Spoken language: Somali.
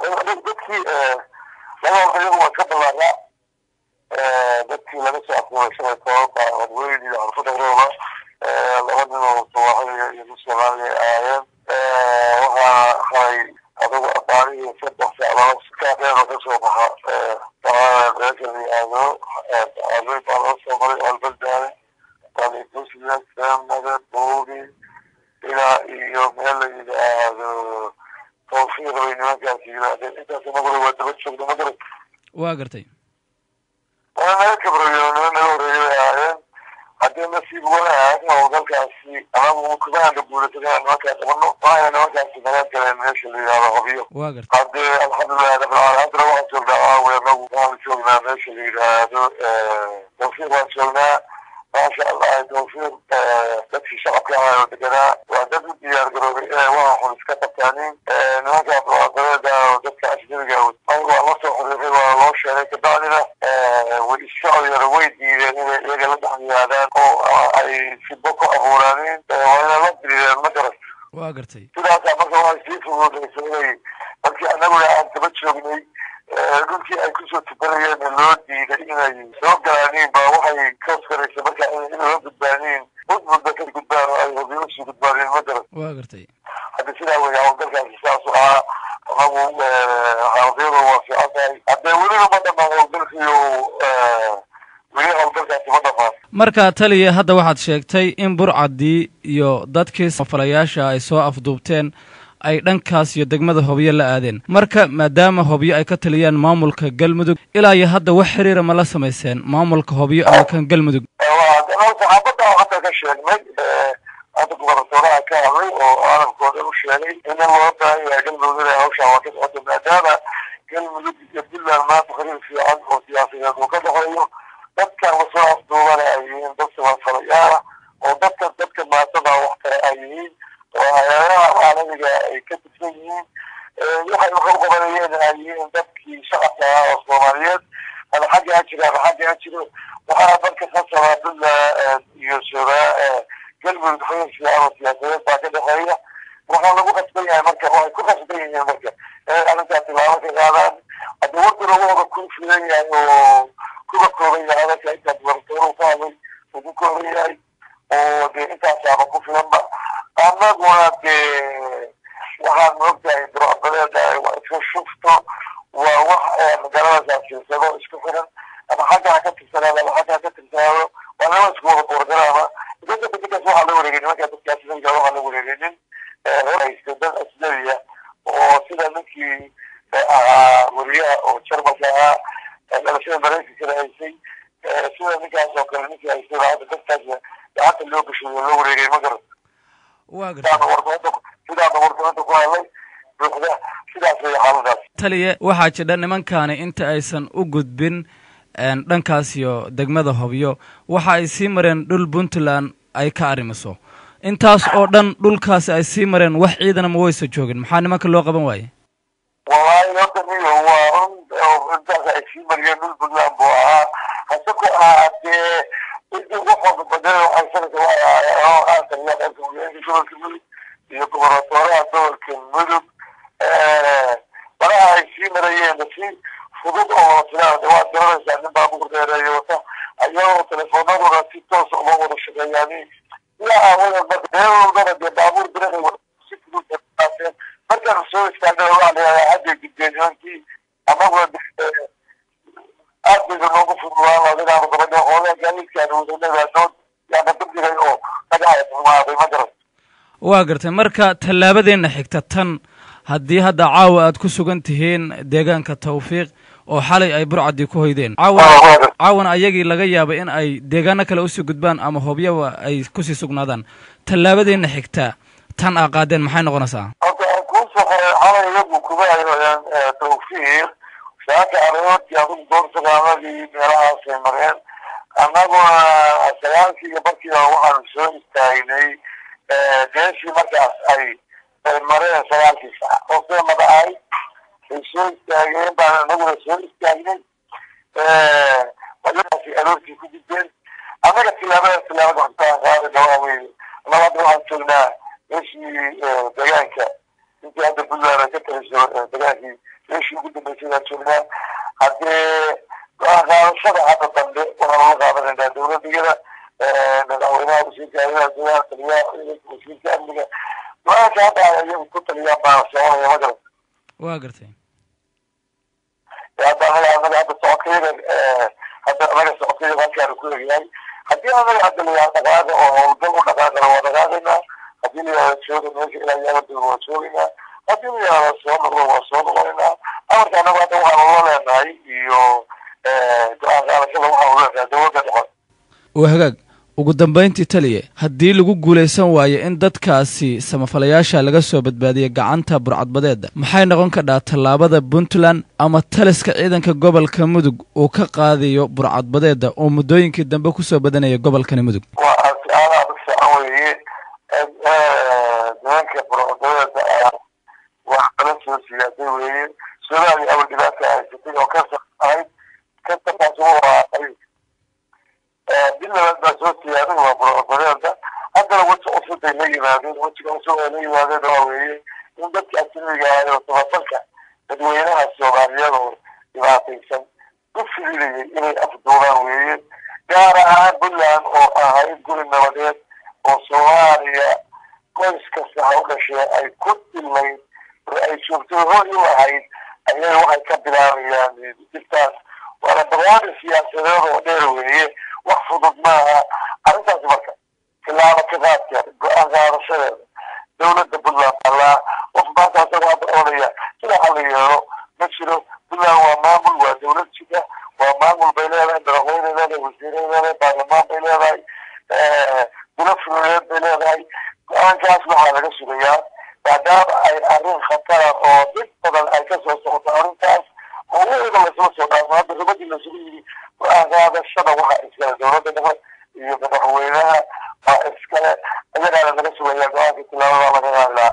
dadkii laba iyagu waa ka ballaaraa dadkii laga soo afguurashada sababta wadweyn iyo horfadhowrooda laba nin oo soomaaliya iyo soomaaliya ahaayeen waxaa hay adugu abaarihii saddex saacadood kaafeeno ka soo baxa reerkani aado baa loo soo maray albaldaaye talikusida saamada boogi ilaa iyo meel la yidhaahdo tawfiiq bay nimankaasi yimaadeen intaas nagula waa daba joogna ma garat waa gartay waa naga kabrayo niman naga horeeyay bay ahaayeen haddii nasiib wala ahayn howlgalkaasi anagu kumaanda buulatagana nimankaa qabano waayna nimankaasi naga galeen meesha la yidhaahdo hobyo waa gartay haddee alxamdulilah rabbilcaalamiin haddana waxaan joognaa weernagu waxaan joognaa meesha la yidhaahdo tawfiiq waan joognaa maasha allah tawfiiq dadkii shacabka ahaa oo deganaa waa dad u diyaar garoobay inay waxa xun iska qabtaanin nimankaa barwaaqadeeda oo dadka ajnabiga aniga waa la soo xiriiray waa loo sheegay kabacdina way isshacbiyana way diideen inay iyaga la dhex yimaadaan oo ay fibo ku abuuraanin waa inay la diriireen ma garan waa gartay sidaasaa marka waxay sii fuduudaysa inay markii anaguna aan daba joognay dhulkii ay kusoo tukanayeen loo diiday inay soo galaaniin baa waxay ka oskaraysa marka inay loo gudbaaniin mudmudba ka gudbaan oo ay hobiyo usii gudbaaniin ma garan waa gartay hadda sidaa weya howlgalkaasi saasu ahaa anagu hawdiyadu waa fiican tahay haddee weliba ma dhamaan howlgalkiiyo weli howlgalkaasi ma dhamaan marka taliya hadda waxaad sheegtay in burcadii iyo dadkii samafalayaasha ay soo afduubteen ay dhankaas iyo degmada hobyo la aadeen marka maadaama hobyo ay ka taliyaan maamulka galmudug ilaa iyo hadda wax xiriira ma la samayseen maamulka hobyo ama kan galmudug saxaabada hadda ka sheegnay hadda gubernatooraha ka hadlay oo caalamkooda u sheegay in loo baahan yahay galmudug inay hawshaan waa ka socoto maadaama galmudug iyo puntland maanta xiriir fiican oo siyaasadeed uu ka dhexeeyo dadkan lasoo afduubana ay yihiin dad samafalayaala oo dadka maasada wax kale ay yihiin oo hay-adaha caalamiga ay ka tirsan yihiin waxay waxa u qabanayeen ay yihiin dadkii shacabka ahaa oo soomaaliyeed ama xagga ha jira ama xagga ha jiro waxaa dadka ka sabaa puntland iyo galmudug xiriir fiican oo siyaasadeed baa ka dhexeeya waxaa lagu qasban yahay marka waxay ku qasban yihiin marka inay arrintaa tilaabo ka qaadaan haddii wadana wada ku filan yahay oo kuba kooban yahay dadka intaa gubernatooruhu ka hadlay uu ku kooban yahay oo dee intaasaaba ku filanba annaguna dee waxaan moogtahay burcadadeeda waa iska shufto waa wax magaranaysaa sirsado isku xiran ama xagga ha ka tirsanaado ama xagga ha ka tirsanaado waa nima isku wada boorgaraama dadka dadkaas waxaa la wareegay nimankaa dadkaas waxaa la wareegaynin haysta dad asnabiya oo sida ninkii ahaa weriyaha oo jarmalka ahaa dhalashada maraykankana haysay sida ninkaas oo kale ninkii haystay baa hadda dadkaas gacanta loo gashay loo wareegay ma garan waa gartay sidaana warbaahinta ku hadlay buuxda sidaas way xaaladaas taliya waxaa jidha nimankaani inta aysan u gudbin dhankaas iyo degmada hobyo waxa ay sii mareen dhul puntland ay ka arrimiso intaas oo dhan dhulkaasi ay sii mareen wax ciidana ma waysa joogin maxaa nimanka loo qaban waaye wallaahi horta niyo waa run intaas ay sii mariyeen dhul puntland buu ahaa hase ku ahaatee intii waxooda badana waxay sanadka gobolka mudug iyo gubernatooraha gobolka mudug maraha ay sii marayeen si fudud oo wasilaada waad garanaysaa nin baabuur dheereeyo wata ayagoo telefoonadooda si toos uma wada shaqeeyaan ilaa aawadan marka meel walbana dee baabuur bireeay si fudud qaateen markaan soo istaagana waxaa layahaa hadday gudbeen nimankii amaguna aad bayda noogu fududaan adigaanu gabadha hoola gaaliidkaan wadanadood yaana dabdigay oo nagahay xumaaday ma garan waa gartay marka tallaabadeenna xigta tan haddii hadda caawa aad ku sugan tihiin deegaanka tawfiiq oo xalay ay burcadii ku hoydeen caawana ayagii laga yaaba in ay deegaano kale usii gudbaan ama hobyaba ay kusii sugnaadaan tallaabadeenna xigta tan aa qaadeen maxay noqonaysaa hadda aan kuu soo qoray xalay iyagu kuma haynoyaan tawfiiq saaka aroortii adigu doorsagaaladii meelahaasay mareen annaguna sagaalkii iyo barkiiba waxaanu soo istaagnay meeshii markaas ay mareen sagaalkii sac oo see madahay ay soo istaageen baan anaguna soo istaagnay ayagaasi aroortii ku gudbeen annaga tilaabada waxtaan qaadi dhawaa wey labada waxaan joognaa meeshii deegaanka intii hadda puntland ay ka taliso degaankii وزير كهذا وزير كأمنية ما كان يوم كنت اليوم مع الصومال يا مدرسة واقرتين هذا التوقير هذا أنا التوقير ما كان كل يعني هذه أنا هذا اللي هذا أو ده هذا هذه اللي شو ده مش إلى يوم الوصولنا هذه اللي وصولنا أنا كان ما توقع ولا ناي يو أنا كان ما أقول وهجاج ugu dambeyntii taliye haddii lagu guulaysan waayo in dadkaasi samafalayaasha laga soo badbaadiyo gacanta burcadbadeeda maxay noqon kartaa tallaabada Puntland ama taliska ciidanka gobolka Mudug uu ka qaadayo burcadbadeeda oo muddooyinkii dambe ku soo badanaya gobolka Mudug بالله بس وقت يعني هو برا حتى لو وقت أصلا تيجي هذا وقت كمان تيجي هذا دواوي عندك أكيد جاي وتوصلك الدنيا السوالية ويعطيك كل اللي إني أفضل وين جارها بالله أو هاي كل النوادي وسوالية كويس كسر شيء أي كل اللي أي شفته هو هاي أي واحد كبير يعني تفتح وأنا برواد السياسة وديروي وحفظت معها أنت أتذكر كلامك كذا يعني هذا الشيء دولة بالله الله وفبعتها سبعة أولياء كلا حليا نشروا بالله ومامل ودولة شكا ومامل بيننا درهوين لنا وزيرين لنا برلمان بيننا دولة بيننا أنا كاس لها لك سوريا بعدها أي أرين خطر أو بدل أي كاس وسط أرين كاس هو إذا ما سوى هذا الربط المسؤولي هذا الشبه واحد إسكال دولة يبقى حوينها إسكال أنا على نفسه ويا جواب كلام الله